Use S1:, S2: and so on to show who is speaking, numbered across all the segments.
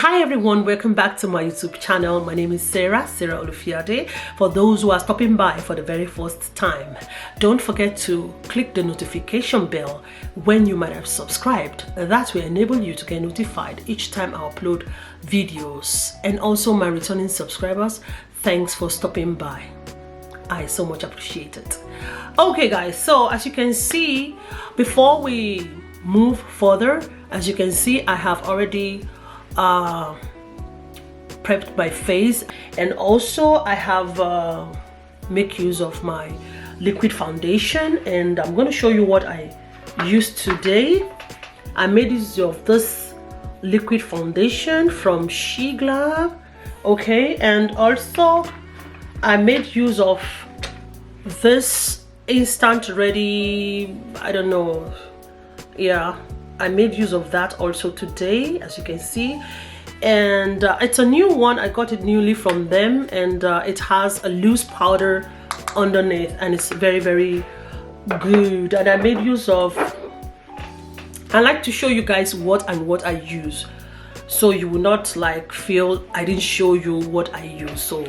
S1: Hi everyone, welcome back to my YouTube channel. My name is Sarah Olufiade. For those who are stopping by for the very first time, don't forget to click the notification bell when you might have subscribed. That will enable you to get notified each time I upload videos. And also my returning subscribers, thanks for stopping by. I so much appreciate it. Okay guys, so as you can see, before we move further, as you can see, I have already prepped my face, and also I have make use of my liquid foundation, and I'm going to show you what I used today. I made use of this liquid foundation from Shigla, okay, and also I made use of this Insta-Ready, I don't know, yeah, I made use of that also today, as you can see, and it's a new one. I got it newly from them, and it has a loose powder underneath, and it's very good. And I made use of, I like to show you guys what I use, so you will not like feel I didn't show you what I use. So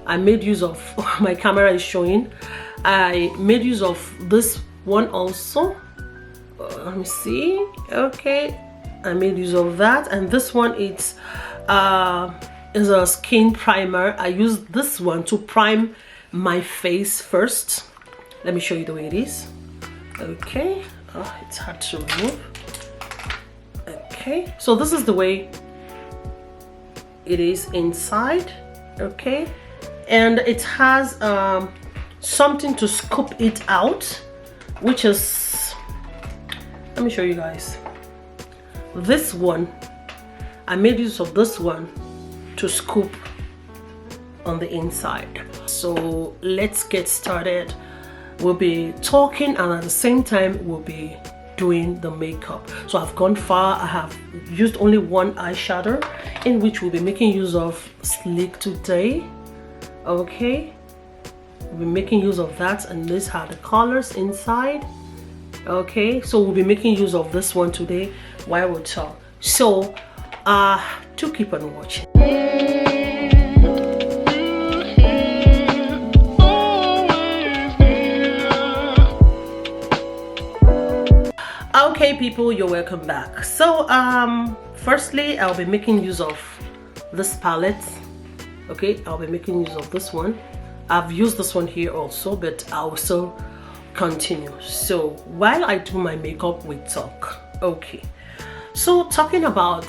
S1: I made use of, my camera is showing, I made use of this one also. Let me see. Okay, I made use of that, and this one is a skin primer. I used this one to prime my face first. Let me show you the way it is. Okay, oh, it's hard to remove. Okay, so this is the way it is inside. Okay, and it has something to scoop it out, which is, let me show you guys. This one, I made use of this one to scoop on the inside. So let's get started. We'll be talking, and at the same time we'll be doing the makeup. So I've gone far. I have used only one eyeshadow, in which we'll be making use of Sleek today. Okay, we'll be making use of that, and these are the colors inside. Okay, so we'll be making use of this one today while we talk. So to keep on watching. Okay people, you're welcome back. So firstly, I'll be making use of this palette. Okay, I'll be making use of this one. I've used this one here also, but I'll also continue. So while I do my makeup, we talk. Okay, so talking about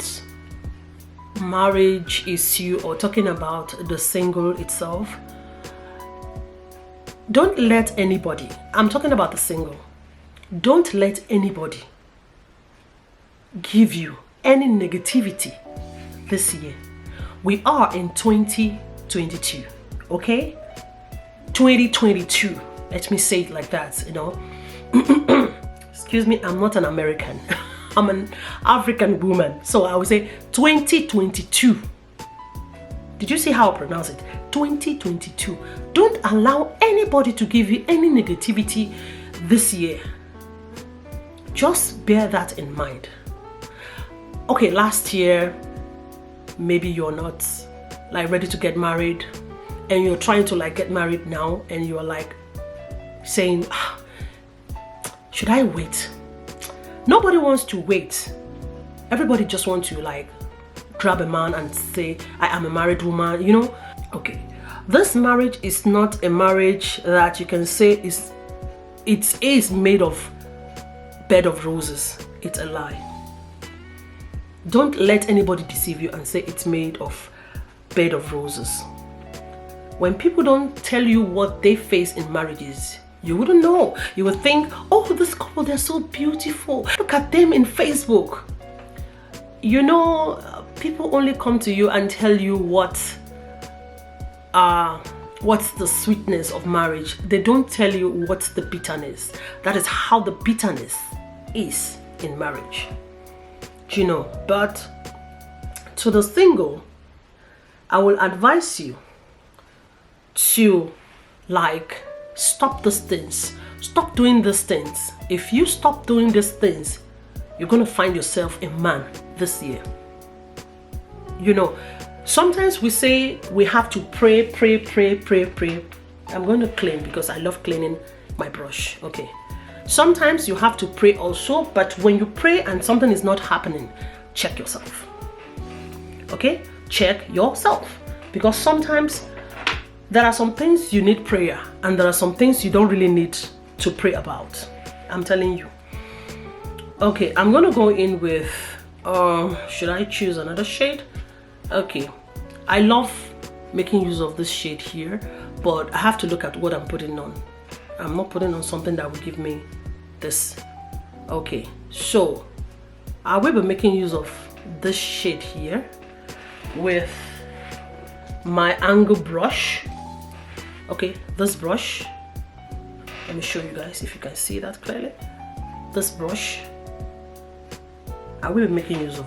S1: marriage issue, or talking about the single itself, don't let anybody, I'm talking about the single, don't let anybody give you any negativity this year. We are in 2022, okay, 2022. Let me say it like that, you know. Excuse me, I'm not an American. I'm an African woman. So I would say 2022. Did you see how I pronounce it? 2022. Don't allow anybody to give you any negativity this year. Just bear that in mind. Okay, last year, maybe you're not like ready to get married, and you're trying to like get married now, and you're like saying, should I wait? Nobody wants to wait. Everybody just wants to like grab a man and say, I am a married woman, you know. Okay, this marriage is not a marriage that you can say it is made of bed of roses. It's a lie. Don't let anybody deceive you and say it's made of bed of roses. When people don't tell you what they face in marriages, you wouldn't know. You would think, oh, this couple, they're so beautiful. Look at them in Facebook. You know, people only come to you and tell you what's the sweetness of marriage. They don't tell you what's the bitterness. That is how the bitterness is in marriage. Do you know? But to the single, I will advise you to like stop these things. Stop doing these things. If you stop doing these things, you're going to find yourself a man this year. You know, sometimes we say we have to pray. I'm going to clean because I love cleaning my brush. Okay. Sometimes you have to pray also, but when you pray and something is not happening, check yourself. Okay? Check yourself. Because sometimes there are some things you need prayer and there are some things you don't really need to pray about. I'm telling you. Okay, I'm going to go in with, should I choose another shade? Okay. I love making use of this shade here, but I have to look at what I'm putting on. I'm not putting on something that will give me this. Okay, so I will be making use of this shade here with my angle brush. Okay, this brush. Let me show you guys if you can see that clearly. This brush. I will be making use of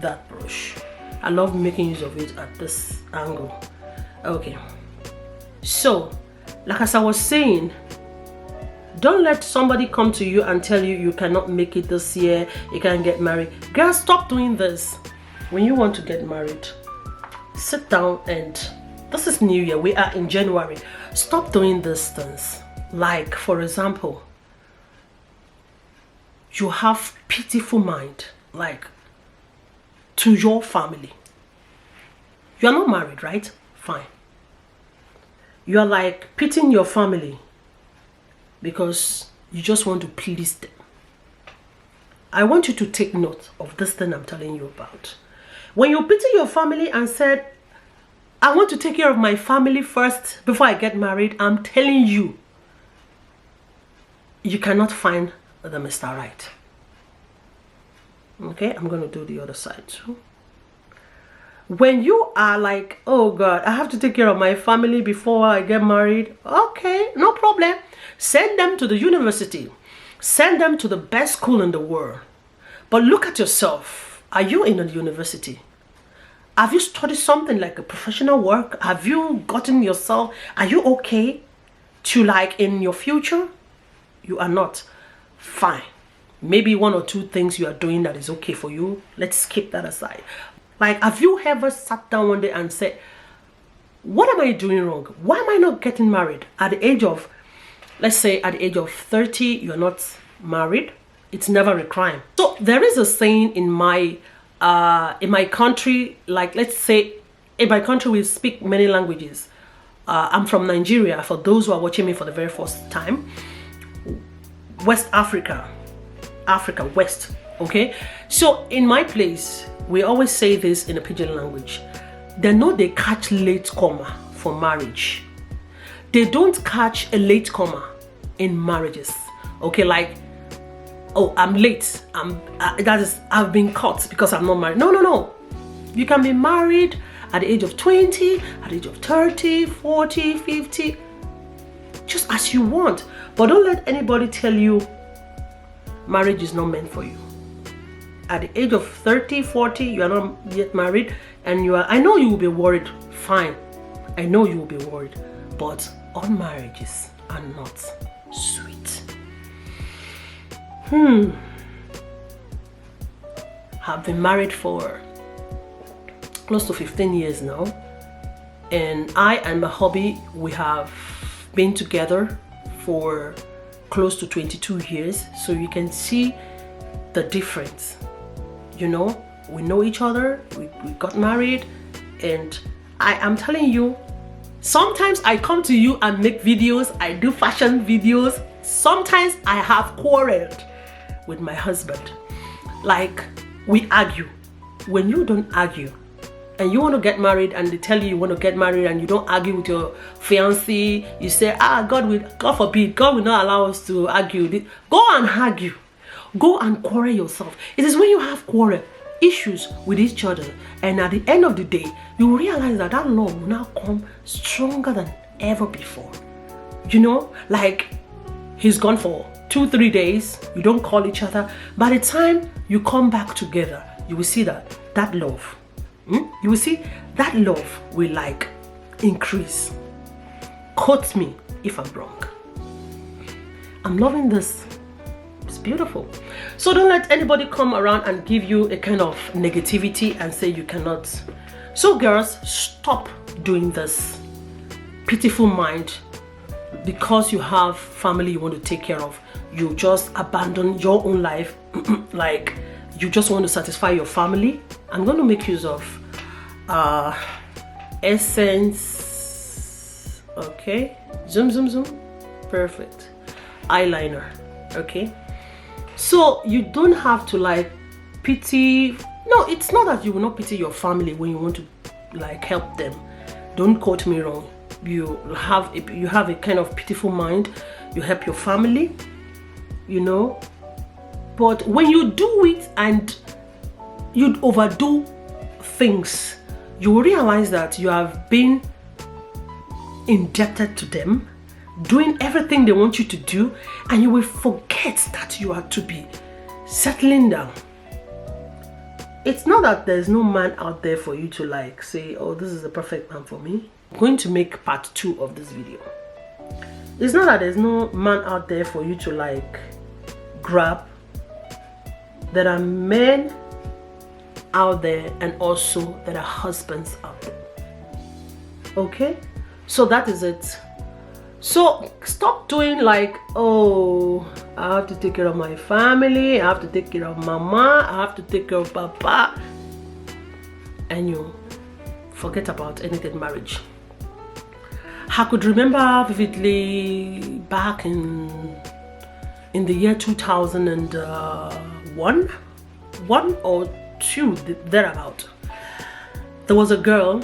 S1: that brush. I love making use of it at this angle. Okay, so like as I was saying, don't let somebody come to you and tell you you cannot make it this year, you can't get married. Girls, stop doing this. When you want to get married, sit down and this is New Year, we are in January. Stop doing these things. Like, for example, you have pitiful mind, like, to your family. You are not married, right? Fine. You are like pitying your family because you just want to please them. I want you to take note of this thing I'm telling you about. When you pity your family and said, I want to take care of my family first before I get married, I'm telling you, you cannot find the Mr. Right. Okay, I'm going to do the other side too. When you are like, oh God, I have to take care of my family before I get married. Okay, no problem. Send them to the university. Send them to the best school in the world. But look at yourself. Are you in a university? Have you studied something like a professional work? Have you gotten yourself, are you okay to like in your future? You are not. Fine. Maybe one or two things you are doing that is okay for you. Let's keep that aside. Like, have you ever sat down one day and said, what am I doing wrong? Why am I not getting married? At the age of, let's say at the age of 30, you're not married. It's never a crime. So there is a saying in my country, like let's say in my country we speak many languages. I'm from Nigeria, for those who are watching me for the very first time. West Africa, West, okay? So in my place, we always say this in a pidgin language. They know they catch late comer for marriage. They don't catch a late comer in marriages. Okay, like, oh, I'm late. I've been caught because I'm not married. No. You can be married at the age of 20, at the age of 30, 40, 50, just as you want. But don't let anybody tell you marriage is not meant for you. At the age of 30, 40, you are not yet married, and you are, I know you will be worried. Fine. I know you will be worried. But all marriages are not sweet. I've been married for close to 15 years now. And I and my hubby, we have been together for close to 22 years. So you can see the difference. You know, we know each other, we got married, and I am telling you, sometimes I come to you and make videos, I do fashion videos. Sometimes I have quarreled with my husband. Like, we argue. When you don't argue, and you want to get married and they tell you want to get married and you don't argue with your fiancé, you say, God forbid, God will not allow us to argue. Go and argue. Go and quarrel yourself. It is when you have quarrel, issues with each other, and at the end of the day, you will realize that that love will now come stronger than ever before. You know, like, he's gone for 2-3 days, you don't call each other. By the time you come back together, you will see that love. You will see that love will like increase. Quote me if I'm wrong. I'm loving this. It's beautiful. So don't let anybody come around and give you a kind of negativity and say you cannot. So girls, stop doing this. Pitiful mind. Because you have family you want to take care of, you just abandon your own life. Like you just want to satisfy your family. I'm going to make use of essence. Okay, zoom zoom zoom. Perfect. Eyeliner. Okay, so you don't have to like pity. No, it's not that you will not pity your family when you want to like help them. Don't quote me wrong. You have a kind of pitiful mind. You help your family, you know, but when you do it and you overdo things, you will realize that you have been indebted to them, doing everything they want you to do, and you will forget that you are to be settling down. It's not that there's no man out there for you to like say, oh, this is the perfect man for me. I'm going to make part 2 of this video. It's not that there's no man out there for you to like grab. There are men out there, and also there are husbands out there. Okay, so that is it. So stop doing like, oh, I have to take care of my family, I have to take care of mama, I have to take care of papa, and you forget about anything marriage. I could remember vividly back in the year 2001, 1 or 2, thereabout. There was a girl.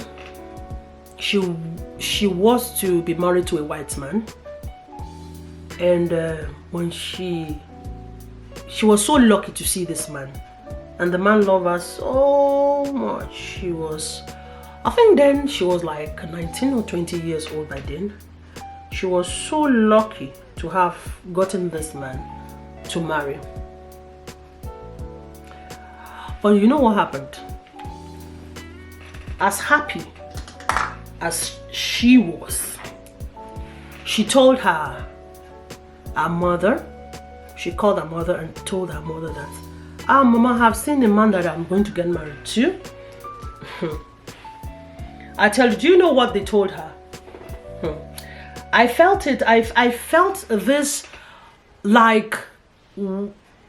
S1: She was to be married to a white man, and when she was so lucky to see this man, and the man loved her so much. I think then she was like 19 or 20 years old by then. She was so lucky to have gotten this man to marry. But you know what happened? As happy as she was, she told her mother, she called her mother and told her mother that, Mama, I have seen a man that I'm going to get married to. I tell you, do you know what they told her? I felt it. I felt this like,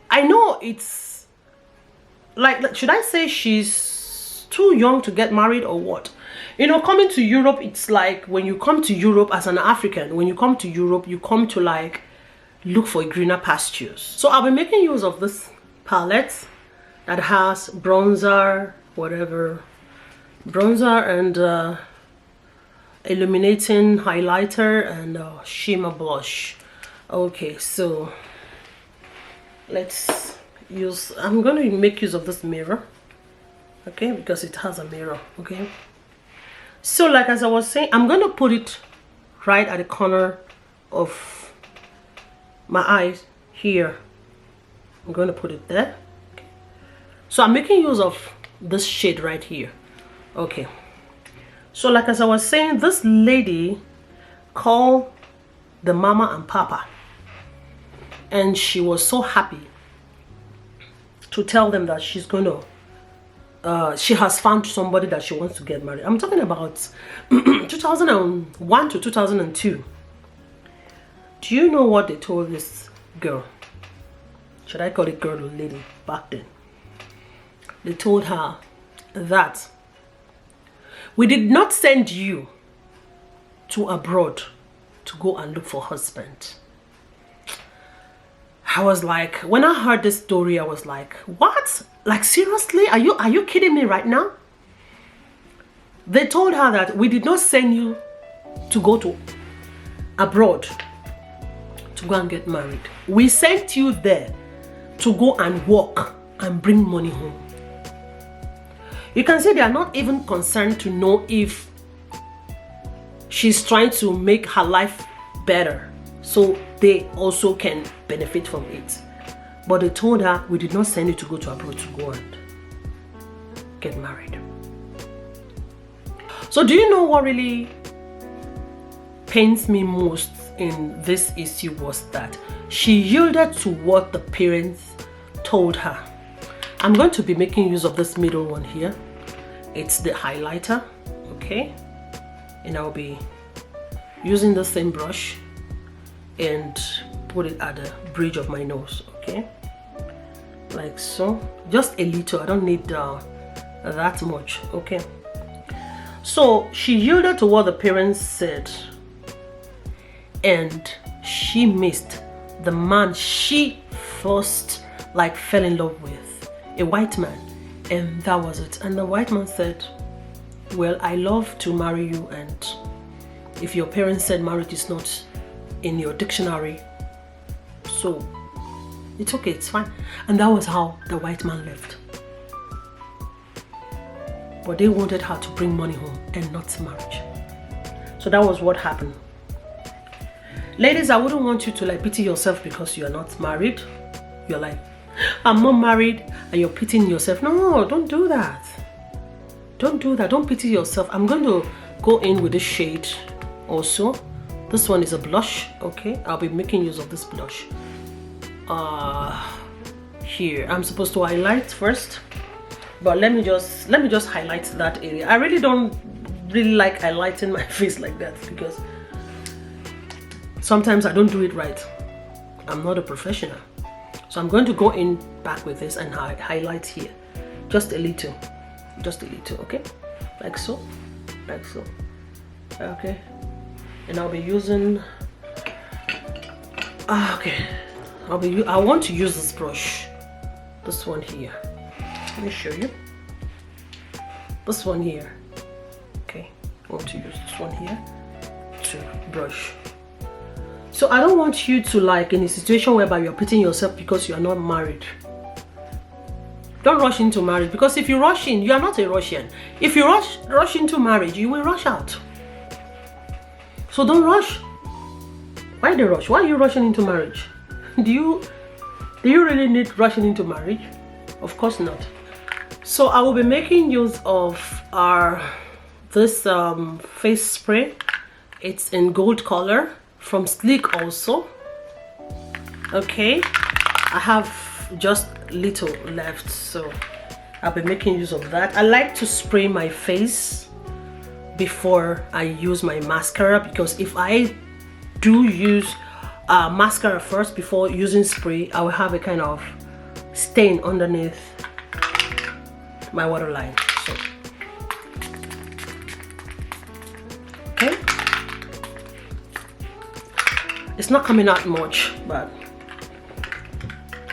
S1: I know it's like, should I say she's too young to get married or what? You know, coming to Europe, it's like when you come to Europe as an African, when you come to Europe, you come to like look for greener pastures. So I'll be making use of this palette that has bronzer, whatever, bronzer and illuminating highlighter and shimmer blush. Okay, so let's use, I'm going to make use of this mirror, okay, because it has a mirror. Okay, so like as I was saying, I'm going to put it right at the corner of my eyes here. I'm going to put it there. Okay. So I'm making use of this shade right here. Okay, so like as I was saying, this lady called the mama and papa, and she was so happy to tell them that she's going to she has found somebody that she wants to get married. I'm talking about 2001 to 2002. Do you know what they told this girl? Should I call it girl or lady back then? They told her that we did not send you to abroad to go and look for a husband. I was like, when I heard this story, I was like, what? Like, seriously? Are you kidding me right now? They told her that we did not send you to go to abroad to go and get married. We sent you there to go and work and bring money home. You can see they are not even concerned to know if she's trying to make her life better so they also can benefit from it. But they told her, we did not send you to go to abroad to go and get married. So do you know what really pains me most in this issue was that she yielded to what the parents told her, I'm going to be making use of this middle one here. It's the highlighter, okay? And I'll be using the same brush and put it at the bridge of my nose, okay? Like so, just a little. I don't need that much, okay? So she yielded to what the parents said, and she missed the man she first like fell in love with, a white man, and that was it. And the white man said, well, I love to marry you, and if your parents said marriage is not in your dictionary, so it's okay, it's fine. And that was how the white man left. But they wanted her to bring money home and not marriage. So that was what happened. Ladies, I wouldn't want you to like pity yourself because you're not married. You're like, I'm not married, and you're pitying yourself. No, don't do that. Don't do that. Don't pity yourself. I'm going to go in with this shade also. This one is a blush, okay? I'll be making use of this blush. Here, I'm supposed to highlight first, but let me just highlight that area. I really don't like highlighting my face like that because sometimes I don't do it right. I'm not a professional. So I'm going to go in back with this and highlight here. Just a little, okay? Like so, okay? And I'll be using, okay. I want to use this brush, this one here. Let me show you. This one here, okay? I want to use this one here to brush. So I don't want you to like in a situation whereby you're pitying yourself because you are not married. Don't rush into marriage, because if you rush in, you are not a Russian. If you rush into marriage, you will rush out. So don't rush. Why the rush? Why are you rushing into marriage? Do you really need rushing into marriage? Of course not. So I will be making use of this face spray. It's in gold color from Sleek also. Okay, I have just little left, so I'll be making use of that. I like to spray my face before I use my mascara, because if I do use mascara first before using spray, I will have a kind of stain underneath my waterline. So okay, it's not coming out much, but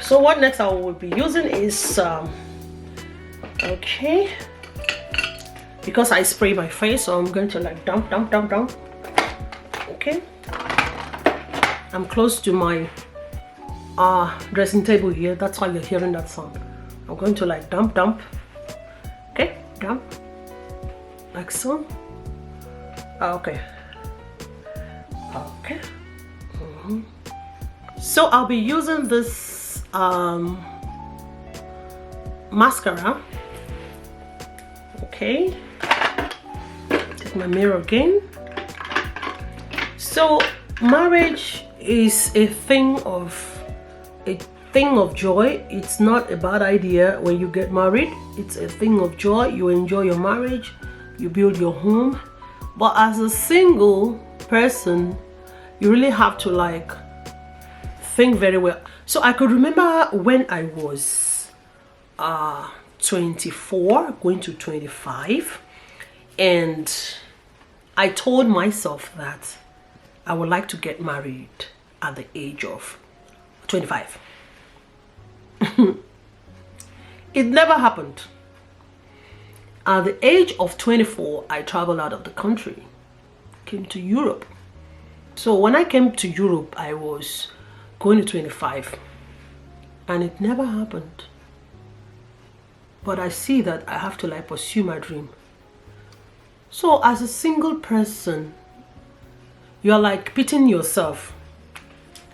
S1: so what next I will be using is okay, because I spray my face, so I'm going to like dump. Okay, I'm close to my dressing table here, that's why you're hearing that sound. I'm going to like dump. Okay, dump like so. Okay. So I'll be using this mascara. Okay, take my mirror again. So marriage is a thing of joy. It's not a bad idea when you get married. It's a thing of joy. You enjoy your marriage, you build your home. But as a single person, you really have to like think very well. So I could remember when I was 24 going to 25, and I told myself that I would like to get married at the age of 25. It never happened. At the age of 24, I traveled out of the country, came to Europe. So when I came to Europe, I was going to 25, and it never happened. But I see that I have to like pursue my dream. So as a single person, you're like pitying yourself,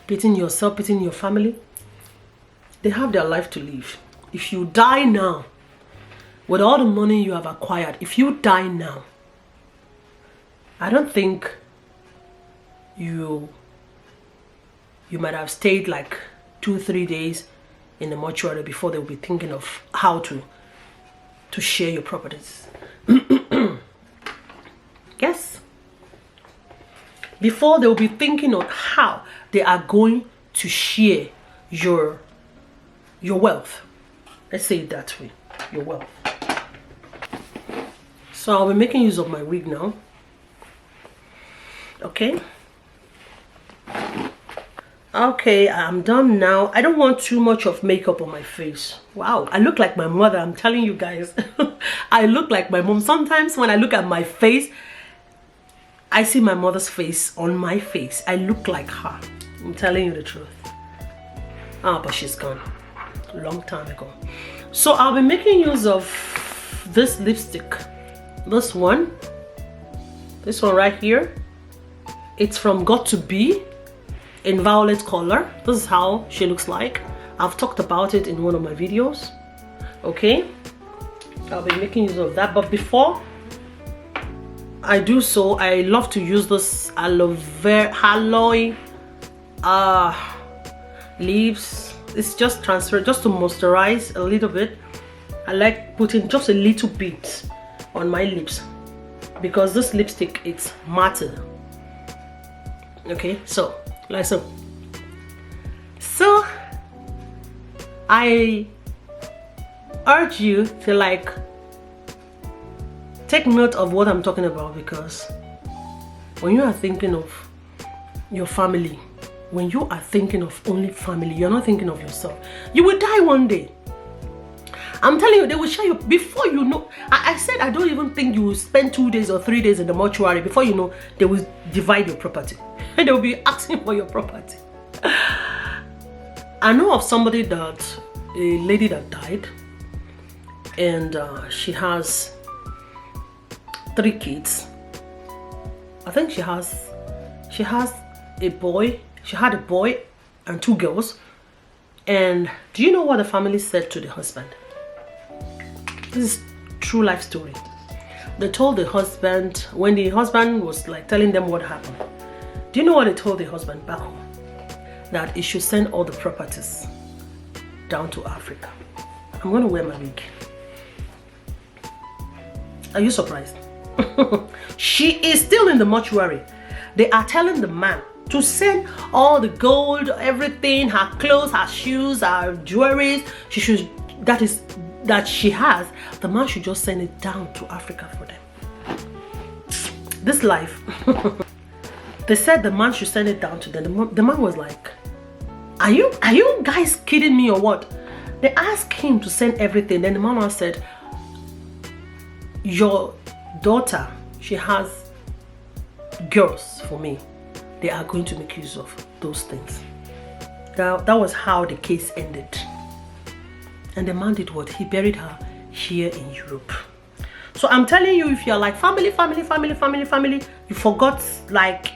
S1: pitying your family. They have their life to live. If you die now, with all the money you have acquired, if you die now, I don't think you might have stayed like 2-3 days in the mortuary before they'll be thinking of how to share your properties. Yes. Before they'll be thinking of how they are going to share your wealth. Let's say it that way, your wealth. So I'll be making use of my wig now. Okay. Okay, I'm done now. I don't want too much of makeup on my face. Wow, I look like my mother, I'm telling you guys. I look like my mom. Sometimes when I look at my face, I see my mother's face on my face. I look like her. I'm telling you the truth. Ah, but she's gone a long time ago. So I'll be making use of this lipstick. This one right here. It's from Got to Be in violet color. This is how she looks like. I've talked about it in one of my videos. Okay, I'll be making use of that. But before I do so, I love to use this aloe leaves. It's just transferred, just to moisturize a little bit. I like putting just a little bit on my lips because this lipstick, it's matte. Okay, so like so. So I urge you to like take note of what I'm talking about, because when you are thinking of your family, when you are thinking of only family, you're not thinking of yourself. You will die one day. I'm telling you, they will share you before you know. I said I don't even think you will spend 2 days or 3 days in the mortuary. Before you know, they will divide your property. And they will be asking for your property. I know of somebody that, a lady that died, and she has 3 kids. I think she has a boy. She had a boy and 2 girls. And do you know what the family said to the husband? This is true life story. They told the husband, when the husband was like telling them what happened, do you know what they told the husband back home? That he should send all the properties down to Africa. I'm going to wear my wig. Are you surprised? She is still in the mortuary. They are telling the man to send all the gold, everything, her clothes, her shoes, her jewelry, that she has. The man should just send it down to Africa for them. This life. They said the man should send it down to them. The man was like, are you guys kidding me or what? They asked him to send everything. Then the man said, your daughter, she has girls for me. They are going to make use of those things. That was how the case ended. And the man did what? He buried her here in Europe. So I'm telling you, if you're like family, you forgot, like,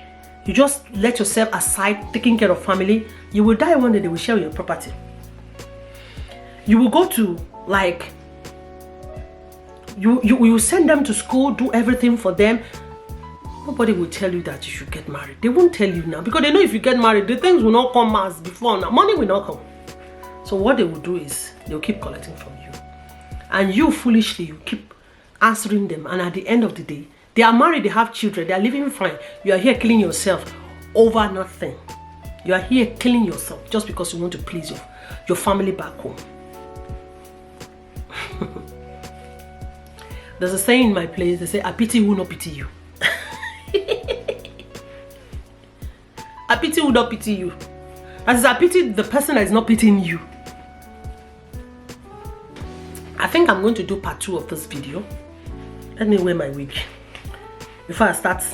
S1: you just let yourself aside taking care of family, you will die one day. They will share your property. You will go to, like, you will send them to school, do everything for them. Nobody will tell you that you should get married. They won't tell you now, because they know if you get married, the things will not come as before. Now money will not come. So what they will do is they'll keep collecting from you, and you foolishly, you keep answering them, and at the end of the day, they are married, they have children, they are living fine. You are here killing yourself over nothing. You are here killing yourself just because you want to please your family back home. There's a saying in my place, they say, I pity who not pity you. I pity who not pity you. As I pity the person that is not pitying you. I think I'm going to do part 2 of this video. Let me wear my wig before I start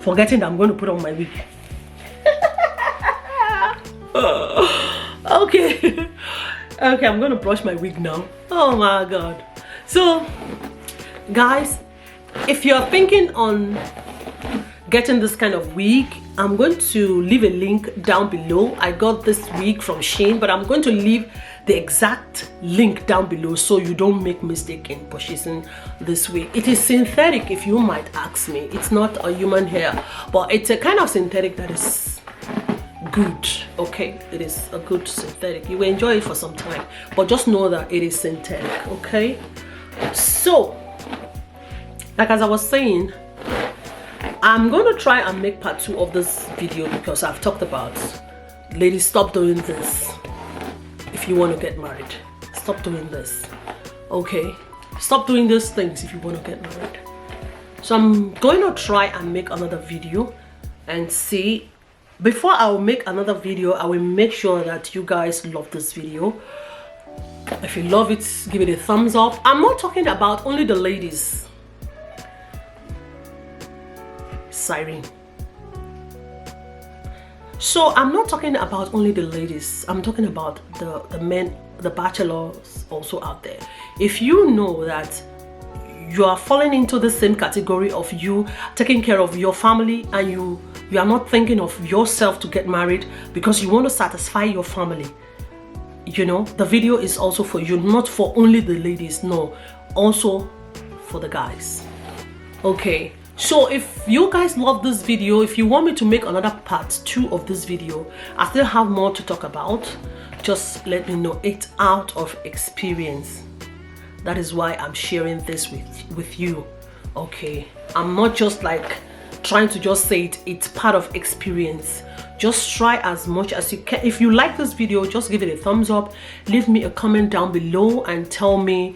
S1: forgetting that I'm going to put on my wig. Okay. Okay, I'm going to brush my wig now. Oh my god. So guys, if you're thinking on getting this kind of wig, I'm going to leave a link down below. I got this wig from Shein, but I'm going to leave the exact link down below so you don't make mistake in purchasing this wig. It is synthetic, if you might ask me. It's not a human hair, but it's a kind of synthetic that is good. Okay, it is a good synthetic. You will enjoy it for some time, but just know that it is synthetic. Okay, so like as I was saying, I'm going to try and make part 2 of this video because I've talked about, ladies, stop doing this if you want to get married. Stop doing this. Okay, stop doing these things if you want to get married. So I'm going to try and make another video and see. Before I will make another video, I will make sure that you guys love this video. If you love it, give it a thumbs up. I'm not talking about only the ladies. Siren. So I'm not talking about only the ladies. I'm talking about the men, the bachelors also out there. If you know that you are falling into the same category of you taking care of your family, and you are not thinking of yourself to get married because you want to satisfy your family, you know, the video is also for you, not for only the ladies, no, also for the guys. Okay, so if you guys love this video, if you want me to make another part 2 of this video, I still have more to talk about, just let me know. It's out of experience. That is why I'm sharing this with you. Okay, I'm not just like trying to just say it. It's part of experience. Just try as much as you can. If you like this video, just give it a thumbs up, leave me a comment down below and tell me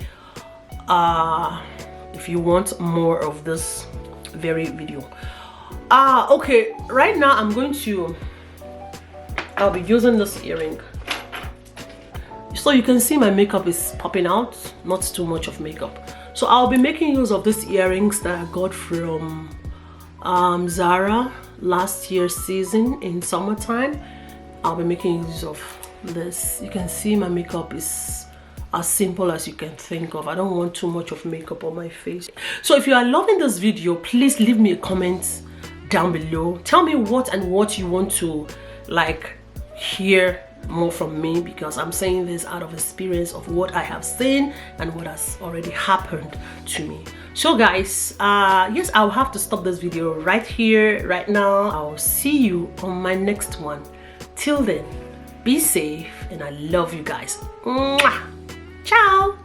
S1: if you want more of this very video. Okay, right now I'll be using this earring. So you can see my makeup is popping out, not too much of makeup. So I'll be making use of these earrings that I got from Zara last year's season in summertime. I'll be making use of this. You can see my makeup is as simple as you can think of. I don't want too much of makeup on my face. So if you are loving this video, please leave me a comment down below. Tell me what you want to like hear more from me, because I'm saying this out of experience of what I have seen and what has already happened to me. So guys, yes, I'll have to stop this video right here, right now. I'll see you on my next one. Till then, be safe, and I love you guys. Mwah! Ciao.